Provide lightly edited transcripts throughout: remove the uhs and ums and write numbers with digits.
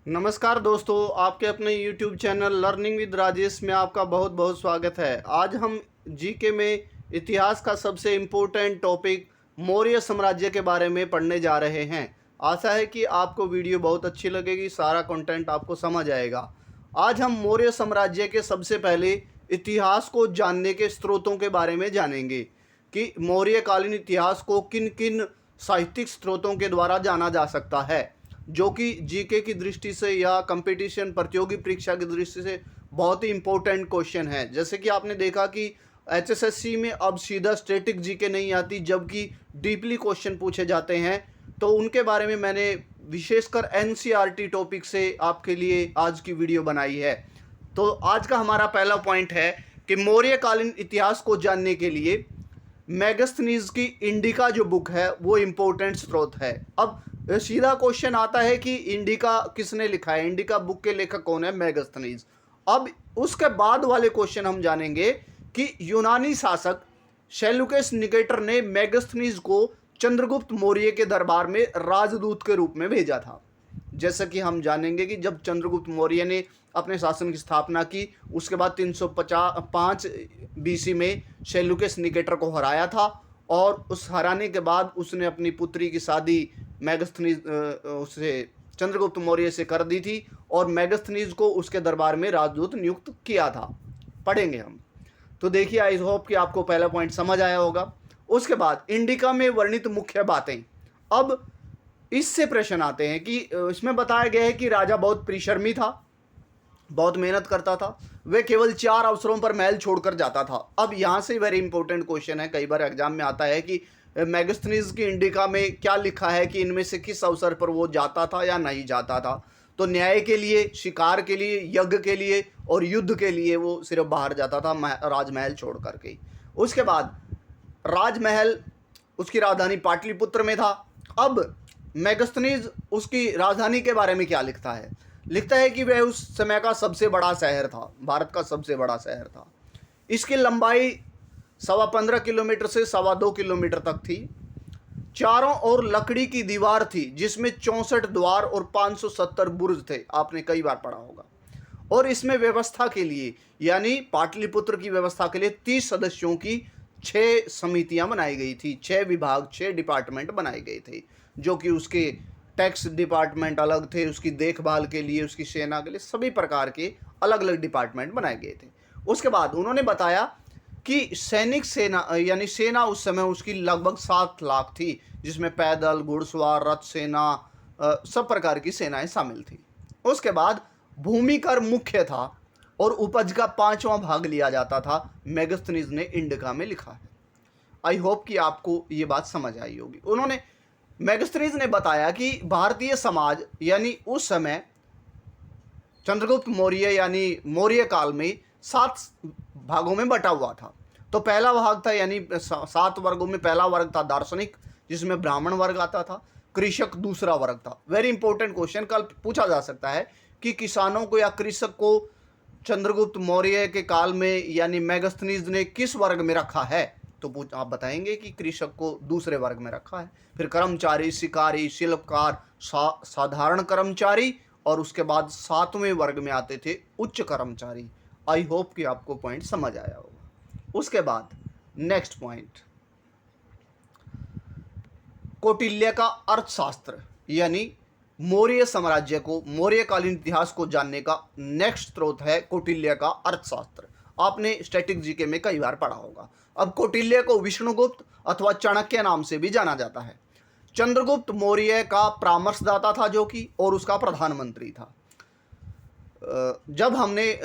नमस्कार दोस्तों, आपके अपने YouTube channel learning with Rajesh में आपका बहुत बहुत स्वागत है। आज हम जीके में इतिहास का सबसे इम्पोर्टेंट टॉपिक मौर्य साम्राज्य के बारे में पढ़ने जा रहे हैं। आशा है कि आपको वीडियो बहुत अच्छी लगेगी, सारा कंटेंट आपको समझ आएगा। आज हम मौर्य साम्राज्य के सबसे पहले इतिहास को जानने के स्रोतों के बारे में जानेंगे कि मौर्यकालीन इतिहास को किन किन साहित्यिक स्रोतों के द्वारा जाना जा सकता है, जो कि जीके की दृष्टि से या कंपटीशन प्रतियोगी परीक्षा की दृष्टि से बहुत ही इंपॉर्टेंट क्वेश्चन है। जैसे कि आपने देखा कि एचएसएससी में अब सीधा स्टैटिक जीके नहीं आती, जबकि डीपली क्वेश्चन पूछे जाते हैं। तो उनके बारे में मैंने विशेषकर एनसीईआरटी टॉपिक से आपके लिए आज की वीडियो बनाई है। तो आज का हमारा पहला पॉइंट है कि मौर्यकालीन इतिहास को जानने के लिए मेगास्थनीज की इंडिका जो बुक है वो इम्पोर्टेंट स्रोत है। अब सीधा क्वेश्चन आता है कि इंडिका किसने लिखा है, इंडिका बुक के लेखक कौन है? मेगास्थनीज। अब उसके बाद वाले क्वेश्चन हम जानेंगे कि यूनानी शासक सेल्यूकस निकेटर ने मेगास्थनीज को चंद्रगुप्त मौर्य के दरबार में राजदूत के रूप में भेजा था। जैसा कि हम जानेंगे कि जब चंद्रगुप्त मौर्य ने अपने शासन की स्थापना की, उसके बाद 355 बीसी में सेल्यूकस निकेटर को हराया था, और उस हराने के बाद उसने अपनी पुत्री की शादी मेगास्थनीज उससे चंद्रगुप्त मौर्य से कर दी थी, और मेगास्थनीज को उसके दरबार में राजदूत नियुक्त किया था। पढ़ेंगे हम। तो देखिए, आई होप कि आपको पहला पॉइंट समझ आया होगा। उसके बाद इंडिका में वर्णित मुख्य बातें। अब इससे प्रश्न आते हैं कि इसमें बताया गया है कि राजा बहुत परिश्रमी था, बहुत मेहनत करता था, वे केवल 4 अवसरों पर महल छोड़कर जाता था। अब यहाँ से वेरी इंपॉर्टेंट क्वेश्चन है, कई बार एग्जाम में आता है कि मेगास्थनीज की इंडिका में क्या लिखा है कि इनमें से किस अवसर पर वो जाता था या नहीं जाता था। तो न्याय के लिए, शिकार के लिए, यज्ञ के लिए और युद्ध के लिए वो सिर्फ बाहर जाता था, राजमहल छोड़ करके। उसके बाद राजमहल उसकी राजधानी पाटलिपुत्र में था। अब मेगास्थनीज उसकी राजधानी के बारे में क्या लिखता है? लिखता है कि वह उस समय का सबसे बड़ा शहर था, भारत का सबसे बड़ा शहर था। इसकी लंबाई 15.25 किलोमीटर से 2.25 किलोमीटर तक थी। चारों ओर लकड़ी की दीवार थी जिसमें 64 द्वार और 570 बुर्ज थे। आपने कई बार पढ़ा होगा। और इसमें व्यवस्था के लिए, यानी पाटलिपुत्र की व्यवस्था के लिए 30 सदस्यों की 6 समितियां बनाई गई थी, 6 विभाग, 6 डिपार्टमेंट बनाए गए थे, जो कि उसके टैक्स डिपार्टमेंट अलग थे, उसकी देखभाल के लिए, उसकी सेना के लिए, सभी प्रकार के अलग अलग डिपार्टमेंट बनाए गए थे। उसके बाद उन्होंने बताया कि सैनिक सेना, यानी सेना उस समय उसकी लगभग 7 लाख थी, जिसमें पैदल, घुड़सवार, रथ सेना, सब प्रकार की सेनाएं शामिल थी। उसके बाद भूमि कर मुख्य था और उपज का 5वां भाग लिया जाता था। मेगास्थनीज ने इंडिका में लिखा है। आई होप कि आपको ये बात समझ आई होगी। उन्होंने, मेगास्थनीज ने बताया कि भारतीय समाज यानी उस समय चंद्रगुप्त मौर्य यानी मौर्य काल में 7 भागों में बटा हुआ था। तो पहला भाग था, यानी 7 वर्गों में पहला वर्ग था दार्शनिक, जिसमें ब्राह्मण वर्ग आता था। कृषक दूसरा वर्ग था। वेरी इंपॉर्टेंट क्वेश्चन कल पूछा जा सकता है कि किसानों को या कृषक को चंद्रगुप्त मौर्य के काल में यानी मेगास्थनीज ने किस वर्ग में रखा है? तो आप बताएंगे कि कृषक को दूसरे वर्ग में रखा है। फिर कर्मचारी, शिकारी, शिल्पकार, साधारण कर्मचारी, और उसके बाद 7वें वर्ग में आते थे उच्च कर्मचारी। आई होप कि आपको पॉइंट समझ आया होगा। उसके बाद नेक्स्ट पॉइंट, कौटिल्य का अर्थशास्त्र, यानी मौर्य साम्राज्य को, मौर्यकालीन इतिहास को जानने का नेक्स्ट स्रोत है कौटिल्य का अर्थशास्त्र। आपने स्टैटिक जीके में कई बार पढ़ा होगा। अब कौटिल्य को विष्णुगुप्त अथवा चाणक्य नाम से भी जाना जाता है। चंद्रगुप्त मौर्य का परामर्शदाता था जो कि, और उसका प्रधानमंत्री था। जब हमने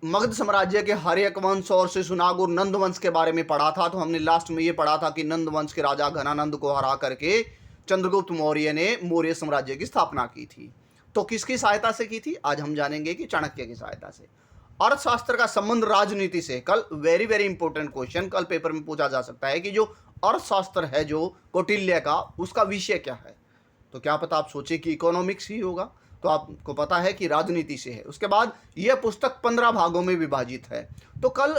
मगध साम्राज्य के हर्यक वंश और शिशुनाग और नंद वंश के बारे में पढ़ा था, तो हमने लास्ट में ये पढ़ा था कि नंद वंश के राजा घनानंद को हरा करके चंद्रगुप्त मौर्य ने मौर्य साम्राज्य की स्थापना की थी। तो किसकी सहायता से की थी? आज हम जानेंगे कि चाणक्य की सहायता से। अर्थशास्त्र का संबंध राजनीति से। कल वेरी वेरी इंपॉर्टेंट क्वेश्चन कल पेपर में पूछा जा सकता है कि जो अर्थशास्त्र है जो कौटिल्य का, उसका विषय क्या है? तो क्या पता आप सोचे कि इकोनॉमिक्स ही होगा, तो आपको पता है कि राजनीति से है। उसके बाद यह पुस्तक 15 भागों में विभाजित है। तो कल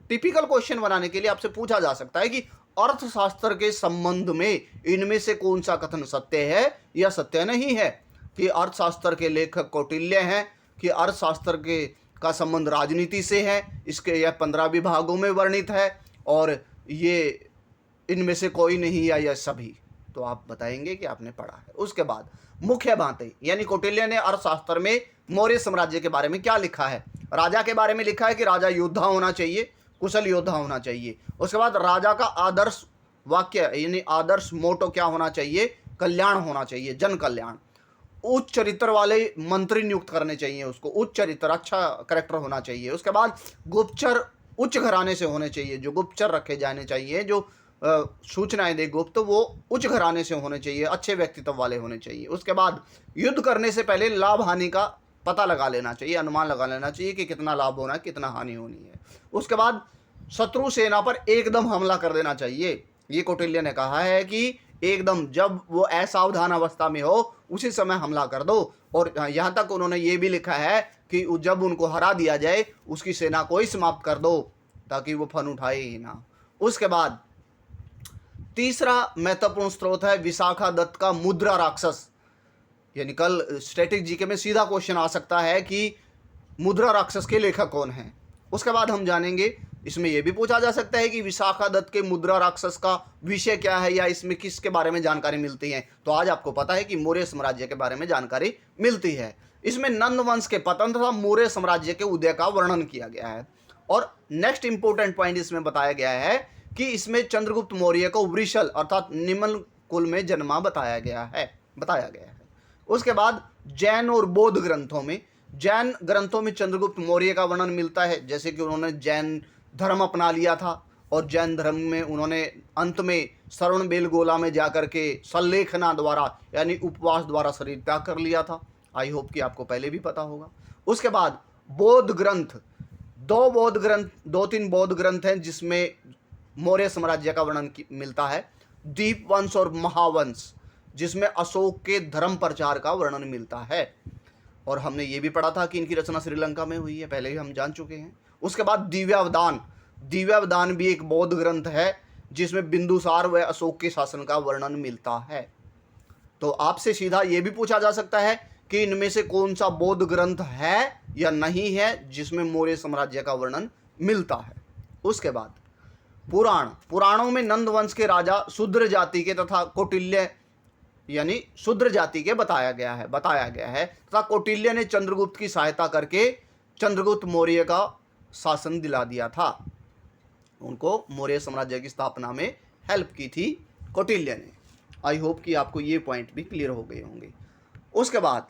टिपिकल क्वेश्चन बनाने के लिए आपसे पूछा जा सकता है कि अर्थशास्त्र के संबंध में इनमें से कौन सा कथन सत्य है या सत्य नहीं है। कि अर्थशास्त्र के लेखक कौटिल्य हैं, कि अर्थशास्त्र के का संबंध राजनीति से है। इसके यह 15 विभागों में वर्णित है और ये इनमें से कोई नहीं या यह सभी। तो आप बताएंगे कि आपने पढ़ा है। उसके बाद मुख्य बातें, यानी कौटिल्य ने अर्थशास्त्र में मौर्य साम्राज्य के बारे में क्या लिखा है। राजा के बारे में लिखा है कि राजा योद्धा होना चाहिए, कुशल योद्धा होना चाहिए। उसके बाद राजा का आदर्श वाक्य यानी आदर्श मोटो क्या होना चाहिए, कल्याण होना चाहिए, जन कल्याण। उच्च चरित्र वाले मंत्री नियुक्त करने चाहिए उसको, उच्च चरित्र, अच्छा करेक्टर होना चाहिए। उसके बाद गुप्तचर उच्च घराने से होने चाहिए, जो गुप्तचर रखे जाने चाहिए, जो सूचनाएं दे गुप्त, वो उच्च घराने से होने चाहिए, अच्छे व्यक्तित्व वाले होने चाहिए। उसके बाद युद्ध करने से पहले लाभ हानि का पता लगा लेना चाहिए, अनुमान लगा लेना चाहिए कि कितना लाभ होना है, कितना हानि होनी है। उसके बाद शत्रु सेना पर एकदम हमला कर देना चाहिए। ये कौटिल्य ने कहा है कि एकदम जब वो असावधान अवस्था में हो उसी समय हमला कर दो। और यहाँ तक उन्होंने ये भी लिखा है कि जब उनको हरा दिया जाए उसकी सेना को ही समाप्त कर दो ताकि वो फन उठाए ही ना। उसके बाद तीसरा महत्वपूर्ण स्रोत है विशाखादत्त का मुद्रा राक्षस। यानी कल स्टैटिक जीके में सीधा क्वेश्चन आ सकता है कि मुद्रा राक्षस के लेखक कौन हैं। उसके बाद हम जानेंगे, इसमें यह भी पूछा जा सकता है कि विशाखादत्त के मुद्रा राक्षस का विषय क्या है या इसमें किसके बारे में जानकारी मिलती है। तो आज आपको पता है कि मौर्य साम्राज्य के बारे में जानकारी मिलती है। इसमें नंद वंश के पतन तथा मौर्य साम्राज्य के उदय का वर्णन किया गया है। और नेक्स्ट इंपोर्टेंट पॉइंट इसमें बताया गया है कि इसमें चंद्रगुप्त मौर्य को वृषल अर्थात निम्न कुल में जन्मा बताया गया है। उसके बाद जैन और बौद्ध ग्रंथों में, जैन ग्रंथों में चंद्रगुप्त मौर्य का वर्णन मिलता है, जैसे कि उन्होंने जैन धर्म अपना लिया था और जैन धर्म में उन्होंने अंत में श्रवण बेलगोला में जाकर के संलेखना द्वारा यानी उपवास द्वारा शरीर त्याग कर लिया था। आई होप कि आपको पहले भी पता होगा। उसके बाद बौद्ध ग्रंथ, दो तीन बौद्ध ग्रंथ हैं जिसमें मौर्य साम्राज्य का वर्णन मिलता है। दीप वंश और महावंश जिसमें अशोक के धर्म प्रचार का वर्णन मिलता है। और हमने ये भी पढ़ा था कि इनकी रचना श्रीलंका में हुई है, पहले ही हम जान चुके हैं। उसके बाद दिव्यावदान भी एक बौद्ध ग्रंथ है जिसमें बिंदुसार व अशोक के शासन का वर्णन मिलता है। तो आपसे सीधा ये भी पूछा जा सकता है कि इनमें से कौन सा बौद्ध ग्रंथ है या नहीं है जिसमें मौर्य साम्राज्य का वर्णन मिलता है। उसके बाद पुराणों में नंद वंश के राजा शूद्र जाति के तथा कौटिल्य यानी शूद्र जाति के बताया गया है तथा कौटिल्य ने चंद्रगुप्त की सहायता करके चंद्रगुप्त मौर्य का शासन दिला दिया था। उनको मौर्य साम्राज्य की स्थापना में हेल्प की थी कौटिल्य ने। आई होप कि आपको ये पॉइंट भी क्लियर हो गए होंगे। उसके बाद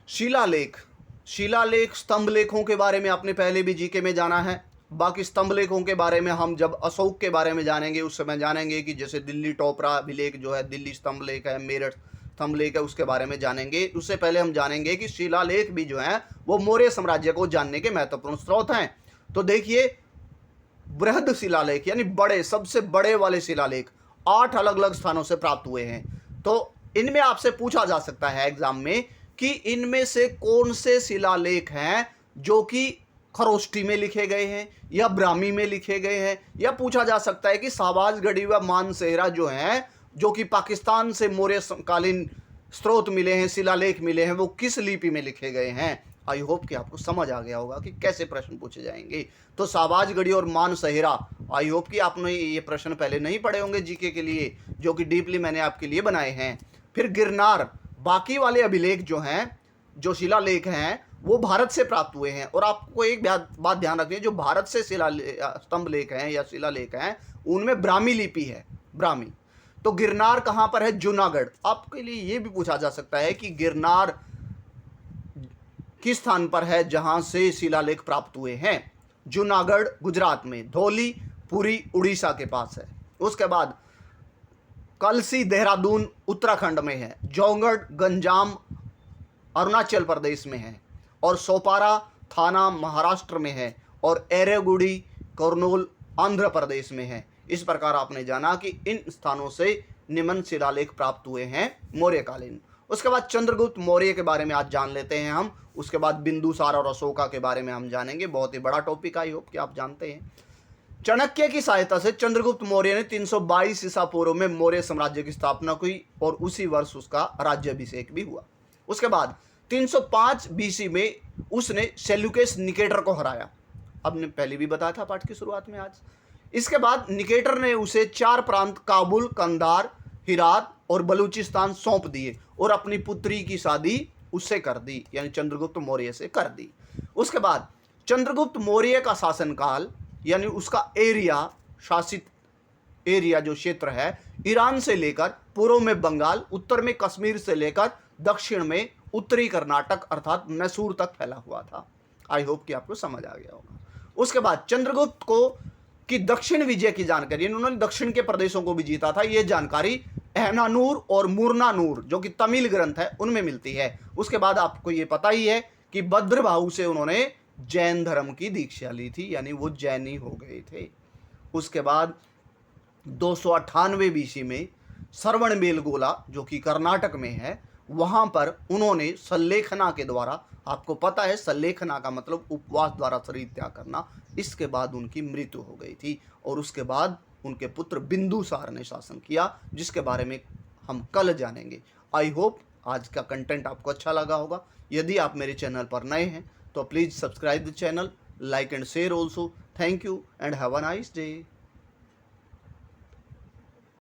शिलालेख स्तंभ लेखों के बारे में आपने पहले भी जीके में जाना है। बाकी स्तंभ लेखों के बारे में हम जब अशोक के बारे में जानेंगे उस समय जानेंगे कि जैसे दिल्ली टोपरा अभिलेख जो है, दिल्ली स्तंभ लेख है, मेरठ स्तंभ लेख है, उसके बारे में जानेंगे। उससे पहले हम जानेंगे कि शिलालेख भी जो है वो मौर्य साम्राज्य को जानने के महत्वपूर्ण स्रोत हैं। तो देखिए, बृहद शिलालेख यानी बड़े, सबसे बड़े वाले शिलालेख 8 अलग अलग स्थानों से प्राप्त हुए हैं। तो इनमें आपसे पूछा जा सकता है एग्जाम में कि इनमें से कौन से शिलालेख हैं जो कि खरोष्ठी में लिखे गए हैं या ब्राह्मी में लिखे गए हैं, या पूछा जा सकता है कि शाहबाजगढ़ी व मानसेहरा जो हैं, जो कि पाकिस्तान से मौर्य कालीन स्रोत मिले हैं, शिलालेख मिले हैं, वो किस लिपि में लिखे गए हैं। आई होप कि आपको समझ आ गया होगा कि कैसे प्रश्न पूछे जाएंगे। तो शाहबाजगढ़ी और मानसेहरा, आई होप कि आपने ये प्रश्न पहले नहीं पढ़े होंगे जीके के लिए, जो कि डीपली मैंने आपके लिए बनाए हैं। फिर गिरनार, बाकी वाले अभिलेख जो हैं, जो शिलालेख हैं, वो भारत से प्राप्त हुए हैं। और आपको एक बात ध्यान रखनी है, जो भारत से स्तंभ लेख हैं या शिलालेख हैं उनमें ब्राह्मी लिपि है, ब्राह्मी। तो गिरनार कहाँ पर है? जूनागढ़। आपके लिए ये भी पूछा जा सकता है कि गिरनार किस स्थान पर है जहां से शिलालेख प्राप्त हुए हैं। जूनागढ़ गुजरात में, धौली पुरी उड़ीसा के पास है। उसके बाद कलसी देहरादून उत्तराखंड में है, जौगढ़ गंजाम अरुणाचल प्रदेश में है, और सोपारा थाना महाराष्ट्र में है, और एरेगुड़ी कर्नूल आंध्र प्रदेश में है। इस प्रकार आपने जाना कि इन स्थानों से निम्न शिलालेख प्राप्त हुए हैं मौर्यकालीन। उसके बाद चंद्रगुप्त मौर्य के बारे में आज जान लेते हैं हम। उसके बाद बिंदुसार और अशोका के बारे में हम जानेंगे। बहुत ही बड़ा टॉपिक, आई होप कि आप जानते हैं। चाणक्य की सहायता से चंद्रगुप्त मौर्य ने 322 ईसा पूर्व में मौर्य साम्राज्य की स्थापना की और उसी वर्ष उसका राज्याभिषेक भी हुआ। उसके बाद 305 बीसी में उसने सेल्यूकस निकेटर को हराया। अब ने पहले भी बताया था पाठ की शुरुआत में आज। इसके बाद निकेटर ने उसे 4 प्रांत काबुल, कंधार, हिरात और बलूचिस्तान सौंप दिए और अपनी पुत्री की शादी उससे कर दी, यानी चंद्रगुप्त मौर्य से कर दी। उसके बाद चंद्रगुप्त मौर्य का शासनकाल यानी उसका एरिया, शासित एरिया जो क्षेत्र है, ईरान से लेकर पूर्व में बंगाल, उत्तर में कश्मीर से लेकर दक्षिण में उत्तरी कर्नाटक अर्थात मैसूर तक फैला हुआ था। आई होप कि आपको समझ आ गया होगा। उसके बाद चंद्रगुप्त को की दक्षिण विजय की जानकारी, उन्होंने दक्षिण के प्रदेशों को भी जीता था, यह जानकारी एहनानूर और मुरनानूर जो कि तमिल ग्रंथ है उनमें मिलती है। उसके बाद आपको यह पता ही है कि भद्रभाऊ से उन्होंने जैन धर्म की दीक्षा ली थी, यानी वो जैनी हो गए थे। उसके बाद 298 बीसी में श्रवणबेलगोला जो कि कर्नाटक में है, वहां पर उन्होंने सल्लेखना के द्वारा, आपको पता है सल्लेखना का मतलब उपवास द्वारा शरीर त्याग करना, इसके बाद उनकी मृत्यु हो गई थी और उसके बाद उनके पुत्र बिंदुसार ने शासन किया, जिसके बारे में हम कल जानेंगे। आई होप आज का कंटेंट आपको अच्छा लगा होगा। यदि आप मेरे चैनल पर नए हैं तो please subscribe the channel, like and share also. Thank you and have a nice day.